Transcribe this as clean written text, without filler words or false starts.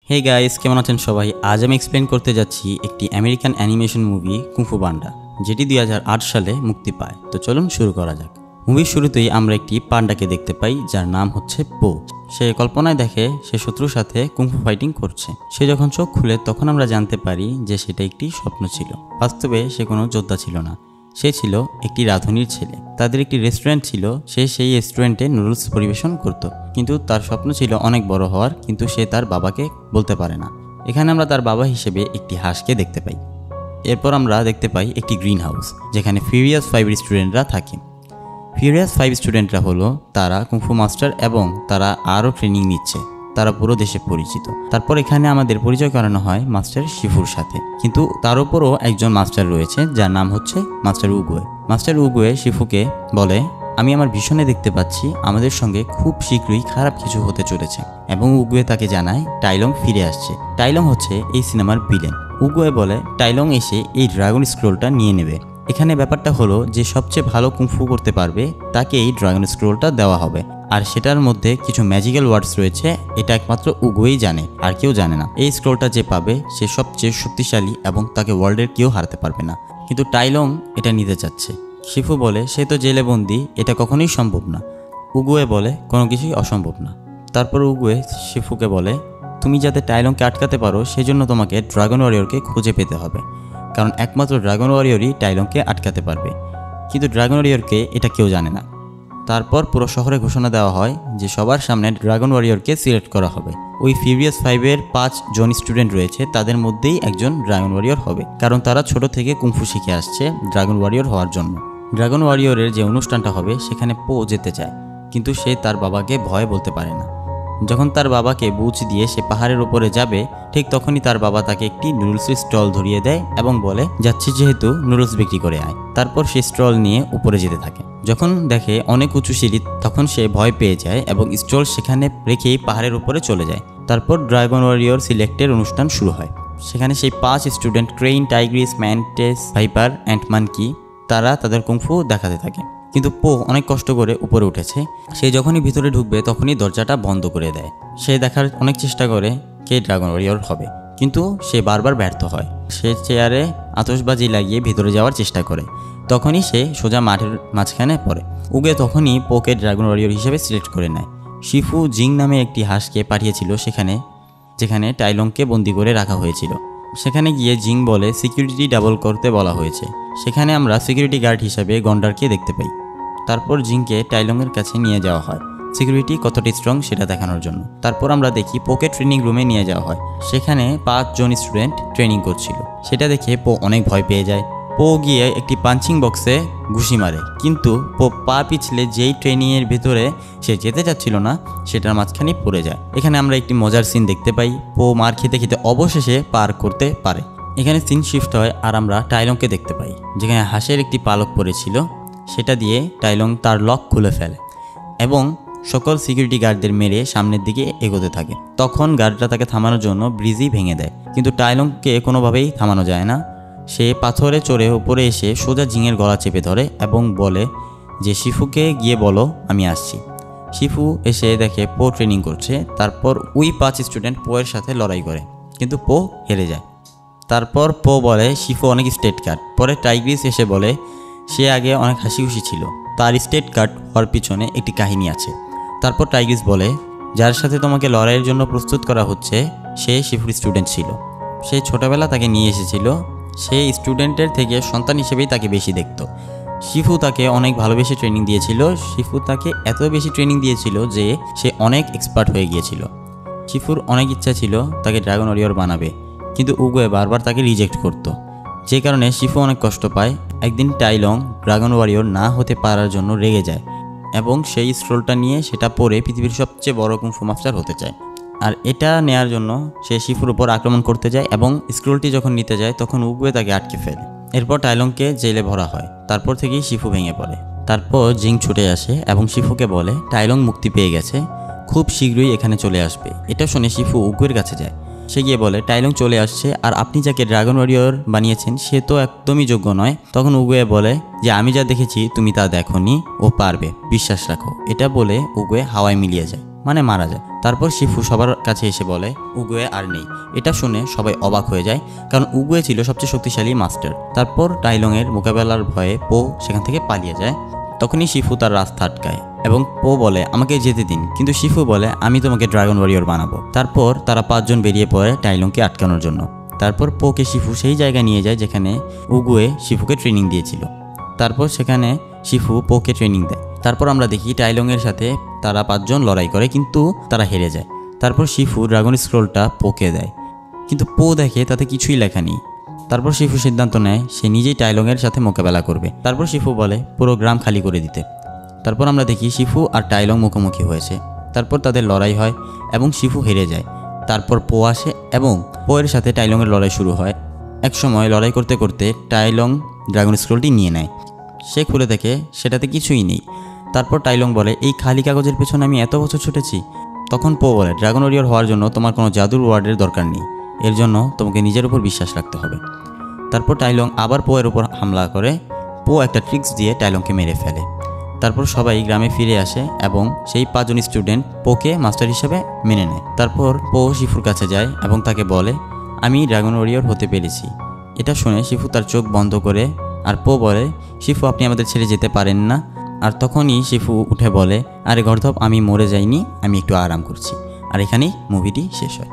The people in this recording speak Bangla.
হে গাইস, কেমন আছেন সবাই? আজ আমি এক্সপ্লেন করতে যাচ্ছি একটি আমেরিকান অ্যানিমেশন মুভি কুংফু পান্ডা, যেটি 2008 সালে মুক্তি পায়। তো চলুন শুরু করা যাক। মুভির শুরুতেই আমরা একটি পান্ডাকে দেখতে পাই যার নাম হচ্ছে পো। সে কল্পনায় দেখে সে শত্রুর সাথে কুংফু ফাইটিং করছে। সে যখন চোখ খুলে তখন আমরা জানতে পারি যে সেটা একটি স্বপ্ন ছিল। বাস্তবে সে কোনো যোদ্ধা ছিল না, সে ছিল একটি রাঁধুনির ছেলে। তাদের একটি রেস্টুরেন্ট ছিল, সে সেই রেস্টুরেন্টে নুডলস পরিবেশন করত। কিন্তু তার স্বপ্ন ছিল অনেক বড় হওয়ার, কিন্তু সে তার বাবাকে বলতে পারে না। এখানে আমরা তার বাবা হিসেবে একটি হাঁসকে দেখতে পাই। এরপর আমরা দেখতে পাই একটি গ্রিন হাউস, যেখানে ফিউরিয়াস 5 স্টুডেন্টরা থাকে। ফিউরিয়াস 5 স্টুডেন্টরা হলো তারা কুংফু মাস্টার এবং তারা আরও ট্রেনিং নিচ্ছে। তারা পুরো দেশে পরিচিত। তারপর এখানে আমাদের পরিচয় করানো হয় মাস্টার শিফুর সাথে, কিন্তু তার উপরও একজন মাস্টার রয়েছে যার নাম হচ্ছে মাস্টার উগুয়ে। মাস্টার উগুয়ে শিফুকে বলে, আমি আমার ভীষণে দেখতে পাচ্ছি আমাদের সঙ্গে খুব শীঘ্রই খারাপ কিছু হতে চলেছে। এবং উগুয়ে তাকে জানায় টাইলং ফিরে আসছে। টাইলং হচ্ছে এই সিনেমার ভিলেন। উগুয়ে বলে টাইলং এসে এই ড্রাগন স্ক্রোলটা নিয়ে নেবে। এখানে ব্যাপারটা হলো যে সবচেয়ে ভালো কুংফু করতে পারবে তাকে এই ড্রাগন স্ক্রোলটা দেওয়া হবে, আর সেটার মধ্যে কিছু ম্যাজিক্যাল ওয়ার্ডস রয়েছে। এটা একমাত্র উগুয়েই জানে, আর কেউ জানে না। এই স্ক্রোলটা যে পাবে সে সবচেয়ে শক্তিশালী এবং তাকে ওয়ার্ল্ডের কেউ হারাতে পারবে না। কিন্তু টাইলং এটা নিতে চাচ্ছে। শিফু বলে সে তো জেলে বন্দি, এটা কখনোই সম্ভব না। উগুয়ে বলে কোনো কিছুই অসম্ভব না। তারপর উগুয়ে শিফুকে বলে, তুমি যাতে টাইলংকে আটকাতে পারো সেজন্য তোমাকে ড্রাগন ওয়ারিয়রকে খুঁজে পেতে হবে, কারণ একমাত্র ড্রাগন ওয়ারিয়রই টাইলংকে আটকাতে পারবে। কিন্তু ড্রাগন ওয়ারিয়রকে এটা কেউ জানে না। তারপর পুরো শহরে ঘোষণা দেওয়া হয় যে সবার সামনে ড্রাগন ওয়ারিয়রকে সিলেক্ট করা হবে। ওই ফিউরিয়াস 5-এর 5 জন স্টুডেন্ট রয়েছে, তাদের মধ্যেই একজন ড্রাগন ওয়ারিয়র হবে, কারণ তারা ছোট থেকে কুংফু শিখে আসছে ড্রাগন ওয়ারিয়র হওয়ার জন্য। ড্রাগন ওয়ারিয়রের যে অনুষ্ঠানটা হবে সেখানে পো যেতে চায়, কিন্তু সে তার বাবাকে ভয় বলতে পারে না। যখন তার বাবাকে বুঝ দিয়ে সে পাহাড়ের উপরে যাবে, ঠিক তখনই তার বাবা তাকে একটি নুডলসের স্টল ধরিয়ে দেয় এবং বলে, যাচ্ছি যেহেতু নুডলস বিক্রি করে আয়। তারপর সে স্টল নিয়ে উপরে যেতে থাকে। যখন দেখে অনেক উঁচু সিঁড়ি, তখন সে ভয় পেয়ে যায় এবং স্টল সেখানে রেখেই পাহাড়ের উপরে চলে যায়। তারপর ড্রাগন ওয়ারিয়র সিলেক্টের অনুষ্ঠান শুরু হয়। সেখানে সেই 5 student Crane, Tigress, Mantis, Viper and Monkey তারা তাদের কুংফু দেখাতে থাকে। কিন্তু পো অনেক কষ্ট করে উপরে উঠেছে। সে যখনই ভিতরে ঢুকবে তখনই দরজাটা বন্ধ করে দেয়। সে দেখার অনেক চেষ্টা করে কে ড্রাগন ওয়ারিয়র হবে, কিন্তু সে বারবার ব্যর্থ হয়। সে চেয়ারে আতশবাজি লাগিয়ে ভিতরে যাওয়ার চেষ্টা করে। তখনই সে সোজা মাঠের মাঝখানে পড়ে। উগে তখনই পোকে ড্রাগন ওয়ারিয়র হিসেবে সিলেক্ট করে নেয়। শিফু জিং নামে একটি হাঁসকে পাঠিয়েছিল সেখানে, যেখানে টাইলংকে বন্দি করে রাখা হয়েছিল। সেখানে গিয়ে জিং বলে সিকিউরিটি ডাবল করতে বলা হয়েছে। সেখানে আমরা সিকিউরিটি গার্ড হিসেবে গন্ডারকে দেখতে পাই। তারপর জিংকে টাইলংয়ের কাছে নিয়ে যাওয়া হয় সিকিউরিটি কতটি স্ট্রং সেটা দেখানোর জন্য। তারপর আমরা দেখি পোকে ট্রেনিং রুমে নিয়ে যাওয়া হয়। সেখানে 5 জন স্টুডেন্ট ট্রেনিং করছিল। সেটা দেখে পো অনেক ভয় পেয়ে যায়। পো গিয়ে একটি পাঞ্চিং বক্সে ঘুষি মারে, কিন্তু পো পা পিছলে যেই ট্রেনিংয়ের ভিতরে সে যেতে চাচ্ছিল না সেটার মাঝখানেই পড়ে যায়। এখানে আমরা একটি মজার সিন দেখতে পাই। পো মার খেতে খেতে অবশেষে পার করতে পারে। এখানে সিন শিফট হয় আর আমরা টাইলংকে দেখতে পাই, যেখানে হাঁসের একটি পালক পড়েছিল। সেটা দিয়ে টাইলং তার লক খুলে ফেলে এবং সকল সিকিউরিটি গার্ডদের মেরে সামনের দিকে এগোতে থাকে। তখন গার্ডরা তাকে থামানোর জন্য ব্রিজই ভেঙে দেয়, কিন্তু টাইলংকে কোনোভাবেই থামানো যায় না। সে পাথরে চড়ে উপরে এসে সোজা জিংয়ের গলা চেপে ধরে এবং বলে যে শিফুকে গিয়ে বলো আমি আসছি। শিফু এসে দেখে পো ট্রেনিং করছে। তারপর ওই 5 স্টুডেন্ট পো এর সাথে লড়াই করে, কিন্তু পো হেরে যায়। তারপর পো বলে শিফু অনেক স্টেট কার্ড। পরে টাইগ্রিস এসে বলে সে আগে অনেক হাসি খুশি ছিল, তার স্টেট কার্ড হওয়ার পিছনে একটি কাহিনী আছে। তারপর টাইগ্রিস বলে যার সাথে তোমাকে লড়াইয়ের জন্য প্রস্তুত করা হচ্ছে সে শিফুর স্টুডেন্ট ছিল। সে ছোটবেলা তাকে নিয়ে এসেছিল। সে স্টুডেন্টের থেকে সন্তান হিসেবেই তাকে বেশি দেখত। শিফু তাকে অনেক ভালোবেসে ট্রেনিং দিয়েছিল। শিফু তাকে এত বেশি ট্রেনিং দিয়েছিল যে সে অনেক এক্সপার্ট হয়ে গিয়েছিল। শিফুর অনেক ইচ্ছা ছিল তাকে ড্রাগন ওয়ারিয়র বানাবে, কিন্তু উগুয়ে বারবার তাকে রিজেক্ট করত, যে কারণে শিফু অনেক কষ্ট পায়। একদিন টাইলং ড্রাগন ওয়ারিয়র না হতে পারার জন্য রেগে যায় এবং সেই স্ক্রোলটা নিয়ে সেটা পরে পৃথিবীর সবচেয়ে বড় কুংফু মাস্টার হতে চায়। আর এটা নেয়ার জন্য সে শিফুর উপর আক্রমণ করতে যায় এবং স্ক্রোলটি যখন নিতে যায় তখন উগুয়ে তাকে আটকে ফেলে। এরপর টাইলংকে জেলে ভরা হয়। তারপর থেকেই শিফু ভেঙে পড়ে। তারপর জিং ছুটে আসে এবং শিফুকে বলে টাইলং মুক্তি পেয়ে গেছে, খুব শীঘ্রই এখানে চলে আসবে। এটা শুনে শিফু উগুয়ের কাছে যায়। সে গিয়ে বলে টাইলং চলে আসছে, আর আপনি যাকে ড্রাগন ওয়ারিয়র বানিয়েছেন সে তো একদমই যোগ্য নয়। তখন উগুয়ে বলে যে আমি যা দেখেছি তুমি তা দেখোনি, ও পারবে, বিশ্বাস রাখো। এটা বলে উগুয়ে হাওয়ায় মিলিয়ে যায়। মানে মারা যায়। তারপর শিফু সবার কাছে এসে বলে উগুয়ে আর নেই। এটা শুনে সবাই অবাক হয়ে যায়, কারণ উগুয়ে ছিল সবচেয়ে শক্তিশালী মাস্টার। তারপর টাইলংয়ের মোকাবেলার ভয়ে পো সেখান থেকে পালিয়ে যায়। তখনই শিফু তার রাস্তা আটকায় এবং পো বলে আমাকে যেতে দিন, কিন্তু শিফু বলে আমি তোমাকে ড্রাগন ওয়ারিয়র বানাবো। তারপর তারা 5 জন বেরিয়ে পড়ে টাইলংকে আটকানোর জন্য। তারপর পোকে শিফু সেই জায়গায় নিয়ে যায় যেখানে উগুয়ে শিফুকে ট্রেনিং দিয়েছিল। তারপর সেখানে শিফু পোকে ট্রেনিং দেয়। তারপর আমরা দেখি টাইলংয়ের সাথে তারা 5 জন লড়াই করে, কিন্তু তারা হেরে যায়। তারপর শিফু ড্রাগন স্ক্রোলটা পোকে দেয়, কিন্তু পো দেখে তাতে কিছুই লেখা নেই। তারপর শিফু সিদ্ধান্ত নেয় সে নিজেই টাইলংয়ের সাথে মোকাবেলা করবে। তারপর শিফু বলে পুরো গ্রাম খালি করে দিতে। তারপর আমরা দেখি শিফু আর টাইলং মুখোমুখি হয়েছে। তারপর তাদের লড়াই হয় এবং শিফু হেরে যায়। তারপর পো আসে এবং পো এর সাথে টাইলংয়ের লড়াই শুরু হয়। এক সময় লড়াই করতে করতে টাইলং ড্রাগন স্ক্রোলটি নিয়ে নেয়। সে খুলে দেখে সেটাতে কিছুই নেই। তারপর টাইলং বলে এই খালি কাগজের পেছনে আমি এত বছর ছুটেছি। তখন পো বলে ড্রাগন ওয়ারিয়র হওয়ার জন্য তোমার কোনো জাদুর ওয়ার্ডের দরকার নেই, এর জন্য তোমাকে নিজের উপর বিশ্বাস রাখতে হবে। তারপর টাইলং আবার পো এর উপর হামলা করে। পো একটা ট্রিক্স দিয়ে টাইলংকে মেরে ফেলে। তারপর সবাই গ্রামে ফিরে আসে এবং সেই 5 জন স্টুডেন্ট পোকে মাস্টার হিসেবে মেনে নেয়। তারপর পো শিফুর কাছে যায় এবং তাকে বলে আমি ড্রাগন ওয়ারিয়র হতে পেরেছি। এটা শুনে শিফু তার চোখ বন্ধ করে, আর পো বলে শিফু আপনি আমাদের ছেড়ে যেতে পারেন না। আর তখনই শিফু উঠে বলে আরে গর্ধব, আমি মরে যাইনি, আমি একটু আরাম করছি। আর এখানেই মুভিটি শেষ হয়।